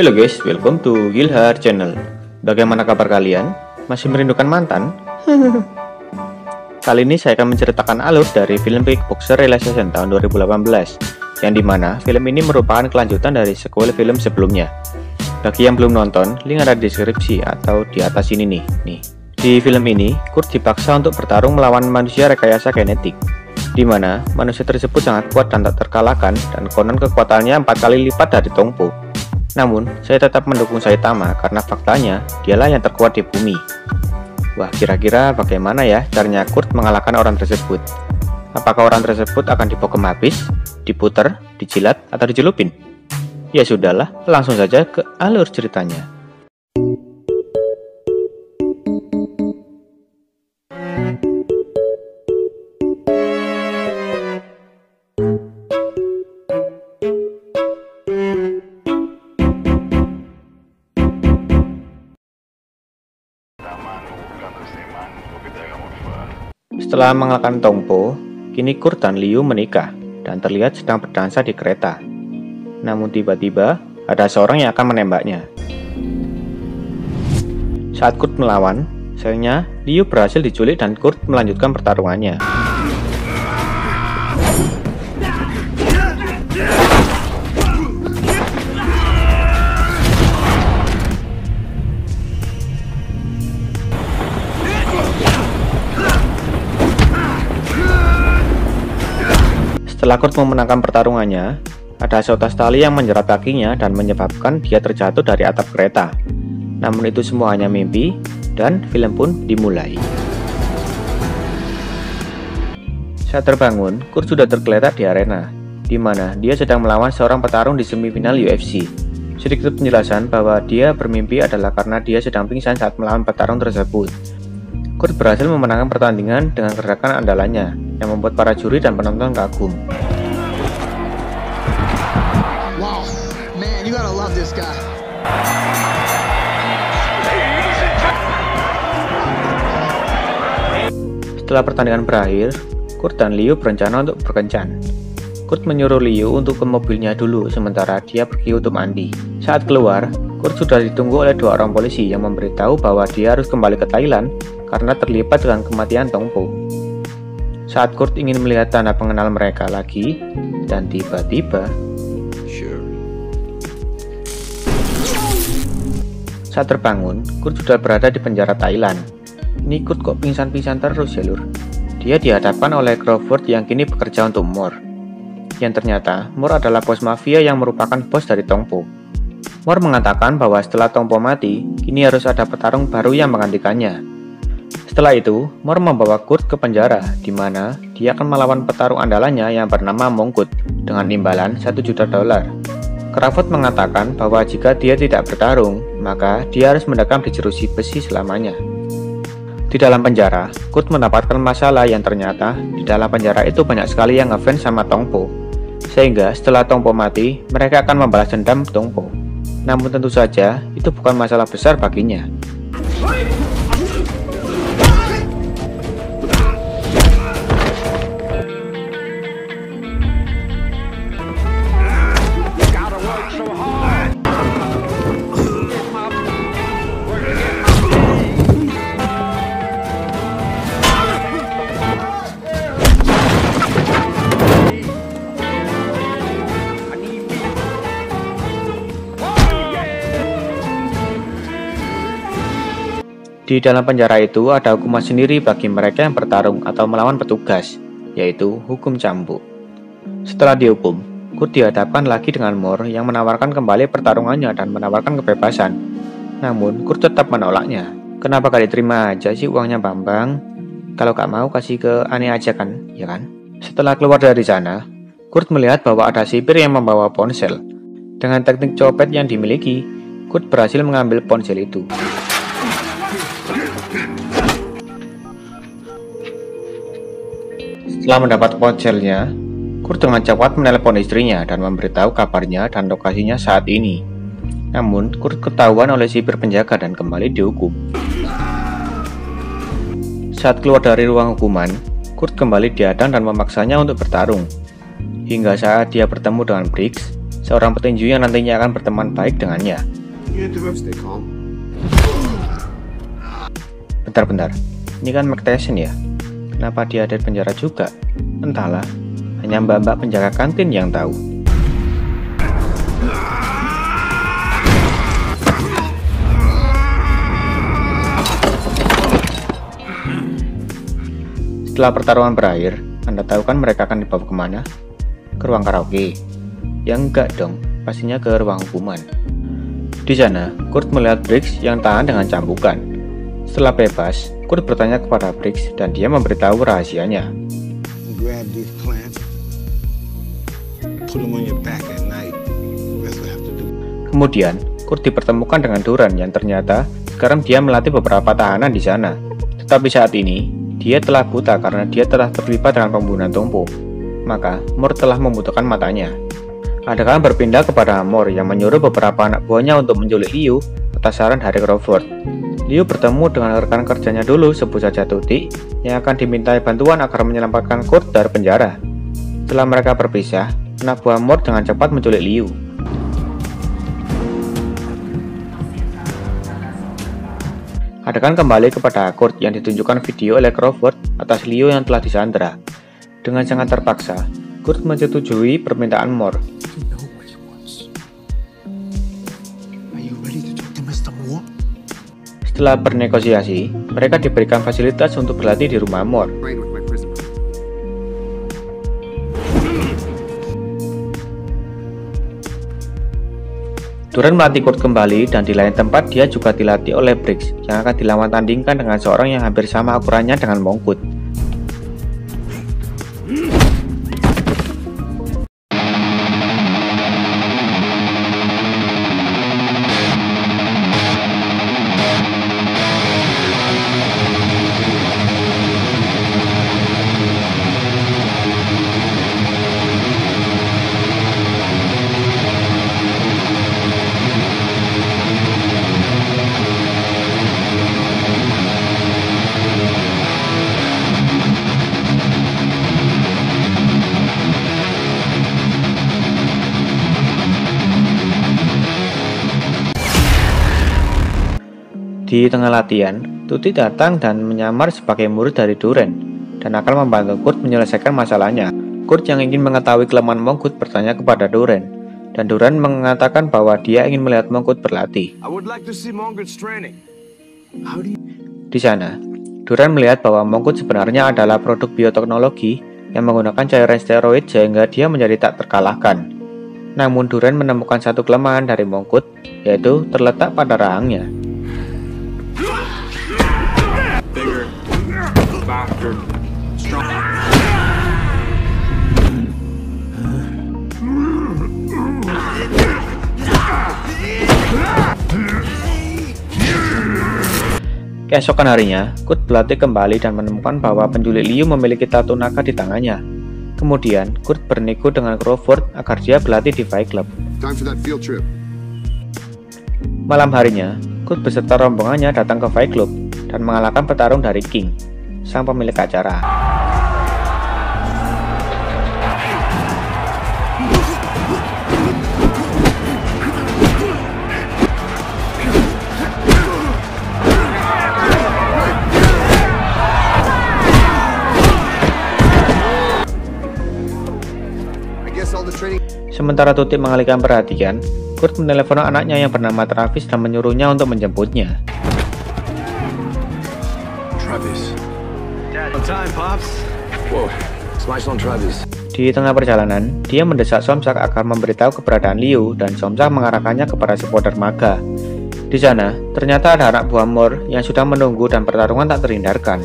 Hello guys, welcome to Gilhar Channel. Bagaimana kabar kalian? Masih merindukan mantan? Kali ini saya akan menceritakan alur dari film Kickboxer Realization tahun 2018, yang dimana film ini merupakan kelanjutan dari sequel film sebelumnya. Bagi yang belum nonton, link ada di deskripsi atau di atas ini nih. Di film ini, Kurt dipaksa untuk bertarung melawan manusia rekayasa genetik, di mana manusia tersebut sangat kuat dan tak terkalahkan, dan konon kekuatannya 4 kali lipat dari Tongpo. Namun, saya tetap mendukung Saitama karena faktanya dialah yang terkuat di bumi. Wah, kira-kira bagaimana ya caranya Kurt mengalahkan orang tersebut? Apakah orang tersebut akan dibokem habis, diputer, dijilat, atau dicelupin? Ya sudahlah, langsung saja ke alur ceritanya. Setelah mengalahkan Tongpo, kini Kurt dan Liu menikah dan terlihat sedang berdansa di kereta. Namun tiba-tiba ada seorang yang akan menembaknya. Saat Kurt melawan, sayangnya Liu berhasil diculik dan Kurt melanjutkan pertarungannya. Setelah Kurt memenangkan pertarungannya, ada seutas tali yang menjerat kakinya dan menyebabkan dia terjatuh dari atap kereta. Namun itu semua hanya mimpi, dan film pun dimulai. Saat terbangun, Kurt sudah tergeletak di arena, di mana dia sedang melawan seorang petarung di semifinal UFC. Sedikit penjelasan bahwa dia bermimpi adalah karena dia sedang pingsan saat melawan petarung tersebut. Kurt berhasil memenangkan pertandingan dengan gerakan andalannya, yang membuat para juri dan penonton kagum. Wow, man, you gotta love this guy. Setelah pertandingan berakhir, Kurt dan Liu berencana untuk berkencan. Kurt menyuruh Liu untuk ke mobilnya dulu, sementara dia pergi untuk mandi. Saat keluar, Kurt sudah ditunggu oleh 2 orang polisi yang memberitahu bahwa dia harus kembali ke Thailand karena terlibat dengan kematian Tongpo. Saat Kurt ingin melihat tanda pengenal mereka lagi, dan tiba-tiba saat terbangun, Kurt sudah berada di penjara Thailand. Ini Kurt kok pingsan-pingsan terus ya lur. Dia dihadapkan oleh Crawford yang kini bekerja untuk Moore. Yang ternyata Moore adalah bos mafia yang merupakan bos dari Tongpo. Moore mengatakan bahwa setelah Tongpo mati, kini harus ada petarung baru yang menggantikannya. Setelah itu, Moore membawa Kurt ke penjara, di mana dia akan melawan petarung andalannya yang bernama Mongkut dengan imbalan $1 juta. Crawford mengatakan bahwa jika dia tidak bertarung, maka dia harus mendekam di jeruji besi selamanya. Di dalam penjara, Kurt mendapatkan masalah yang ternyata di dalam penjara itu banyak sekali yang ngefans sama Tongpo, sehingga setelah Tongpo mati, mereka akan membalas dendam Tongpo. Namun tentu saja, itu bukan masalah besar baginya. Di dalam penjara itu ada hukuman sendiri bagi mereka yang bertarung atau melawan petugas, yaitu hukum cambuk. Setelah dihukum, Kurt dihadapkan lagi dengan Moore yang menawarkan kembali pertarungannya dan menawarkan kebebasan. Namun, Kurt tetap menolaknya. Kenapa gak diterima aja sih uangnya Bambang? Kalau gak mau kasih ke Aneh aja kan, ya kan? Setelah keluar dari sana, Kurt melihat bahwa ada sipir yang membawa ponsel. Dengan teknik copet yang dimiliki, Kurt berhasil mengambil ponsel itu. Setelah mendapat ponselnya, Kurt dengan cepat menelepon istrinya dan memberitahu kabarnya dan lokasinya saat ini. Namun, Kurt ketahuan oleh sipir penjaga dan kembali dihukum. Saat keluar dari ruang hukuman, Kurt kembali dihadang dan memaksanya untuk bertarung. Hingga saat dia bertemu dengan Briggs, seorang petinju yang nantinya akan berteman baik dengannya. Bentar, ini kan Mike Tyson ya? Kenapa dia ada di penjara juga? Entahlah, hanya mbak-mbak penjaga kantin yang tahu. Setelah pertarungan berakhir, Anda tahu kan mereka akan dibawa kemana? Ke ruang karaoke? Ya enggak dong, pastinya ke ruang hukuman. Di sana, Kurt melihat Briggs yang tahan dengan cambukan. Setelah bebas, Kurt bertanya kepada Briggs dan dia memberitahu rahasianya. Kemudian, Kurt dipertemukan dengan Duran yang ternyata sekarang dia melatih beberapa tahanan di sana. Tetapi saat ini, dia telah buta karena dia telah terlibat dengan pembunuhan Tompo. Maka, Mort telah membutuhkan matanya. Adegan berpindah kepada Mort yang menyuruh beberapa anak buahnya untuk menculik Liu atas saran Harry Crawford. Liu bertemu dengan rekan kerjanya dulu, sebut saja Tuti, yang akan dimintai bantuan agar menyelamatkan Kurt dari penjara. Setelah mereka berpisah, anak buah Mort dengan cepat menculik Liu. Adegan kembali kepada Kurt yang ditunjukkan video oleh Crawford atas Liu yang telah disandra. Dengan sangat terpaksa, Kurt menyetujui permintaan Mort. Setelah bernegosiasi, mereka diberikan fasilitas untuk berlatih di rumah Mort. Duran melatih Kurt kembali dan di lain tempat dia juga dilatih oleh Briggs yang akan dilawan tandingkan dengan seorang yang hampir sama ukurannya dengan Mongkut. Di tengah latihan, Tuti datang dan menyamar sebagai murid dari Duran dan akan membantu Kurt menyelesaikan masalahnya. Kurt yang ingin mengetahui kelemahan Mongkut bertanya kepada Duran, dan Duran mengatakan bahwa dia ingin melihat Mongkut berlatih. Di sana, Duran melihat bahwa Mongkut sebenarnya adalah produk bioteknologi yang menggunakan cairan steroid sehingga dia menjadi tak terkalahkan. Namun Duran menemukan satu kelemahan dari Mongkut, yaitu terletak pada rahangnya. Keesokan harinya, Kurt berlatih kembali dan menemukan bahwa penculik Liu memiliki tato naga di tangannya. Kemudian, Kurt bernego dengan Crawford agar dia berlatih di Fight Club. Malam harinya, Kurt beserta rombongannya datang ke Fight Club dan mengalahkan petarung dari King, sang pemilik acara. Sementara Tuti mengalihkan perhatian, Kurt menelepon anaknya yang bernama Travis dan menyuruhnya untuk menjemputnya. Travis. On time, Pops. Whoa, smash on Travis. Di tengah perjalanan, dia mendesak Somsak agar memberitahu keberadaan Liu dan Somsak mengarahkannya kepada sebuah dermaga. Di sana, ternyata ada anak buah Mort yang sudah menunggu dan pertarungan tak terhindarkan.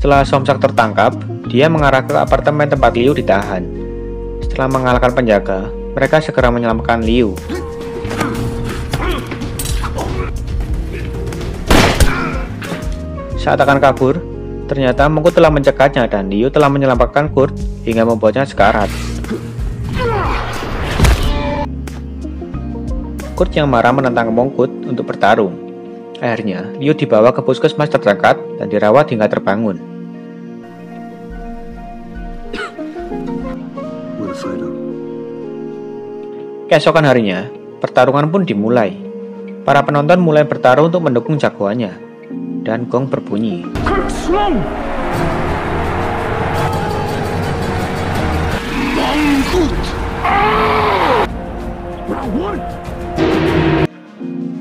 Setelah Somsak tertangkap, Dia mengarah ke apartemen tempat Liu ditahan. Setelah mengalahkan penjaga, mereka segera menyelamatkan Liu. Saat akan kabur, ternyata Mongkut telah mencegahnya dan Liu telah menyelamatkan Kurt hingga membuatnya sekarat. Kurt yang marah menentang Mongkut untuk bertarung. Akhirnya, Liu dibawa ke puskesmas terdekat dan dirawat hingga terbangun. Keesokan harinya, pertarungan pun dimulai. Para penonton mulai bertarung untuk mendukung jagoannya, dan gong berbunyi.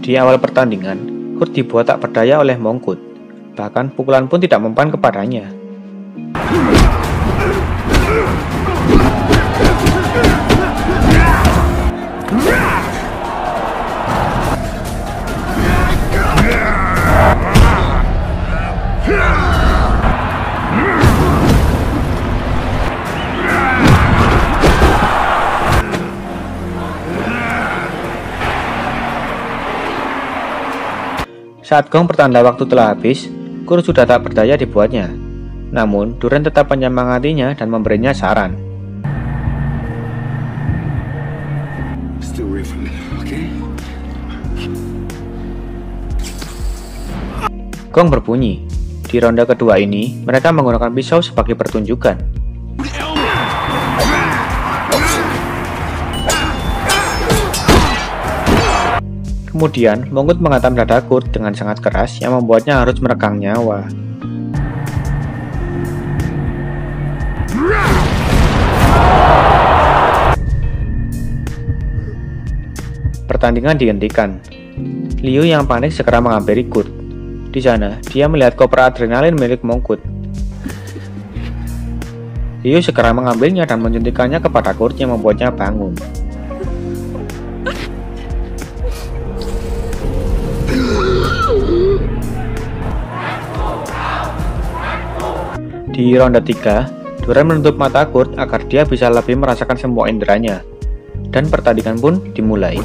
Di awal pertandingan, Kurt dibuat tak berdaya oleh Mongkut. Bahkan pukulan pun tidak mempan kepadanya. Saat gong pertanda waktu telah habis, Kurt sudah tak berdaya dibuatnya. Namun, Duren tetap menyemangatinya dan memberinya saran. Gong berbunyi. Di ronde kedua ini, mereka menggunakan pisau sebagai pertunjukan. Kemudian, Mongkut menghantam dada Kurt dengan sangat keras yang membuatnya harus meregang nyawa. Pertandingan dihentikan. Liu yang panik segera menghampiri Kurt. Di sana, dia melihat koper adrenalin milik Mongkut. Liu segera mengambilnya dan menyuntikkannya kepada Kurt yang membuatnya bangun. Di ronde 3, Duren menutup mata Kurt agar dia bisa lebih merasakan semua inderanya. Dan pertandingan pun dimulai.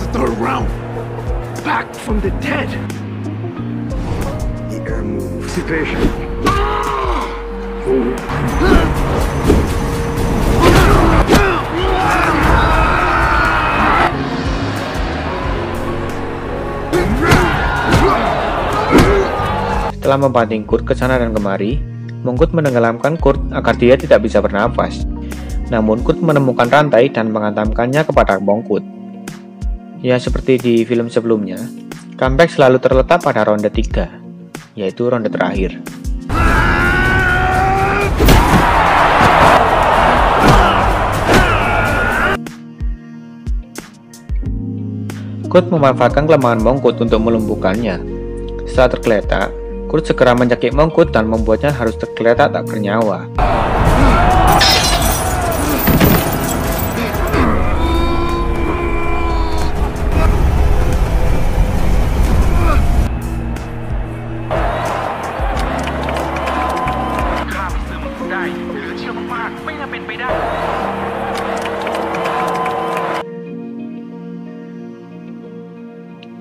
Setelah membanting Kurt ke sana dan kemari, Mongkut menenggelamkan Kurt agar dia tidak bisa bernafas. Namun Kurt menemukan rantai dan menghantamkannya kepada Mongkut. Ya, seperti di film sebelumnya, comeback selalu terletak pada ronde 3, yaitu ronde terakhir. Kurt memanfaatkan kelemahan Mongkut untuk melumpuhkannya. Setelah tergeletak, Kurt segera mencekik Mongkut dan membuatnya harus tergeletak tak bernyawa.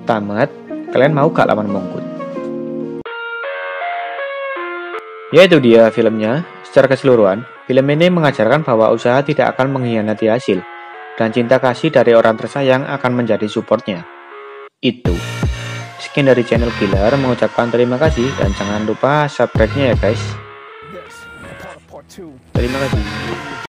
Tamat, kalian mau gak lawan Mongkut? Ya, itu dia filmnya. Secara keseluruhan, film ini mengajarkan bahwa usaha tidak akan mengkhianati hasil, dan cinta kasih dari orang tersayang akan menjadi supportnya. Itu. Sekian dari channel Killer, mengucapkan terima kasih dan jangan lupa subscribe-nya ya guys. Terima kasih.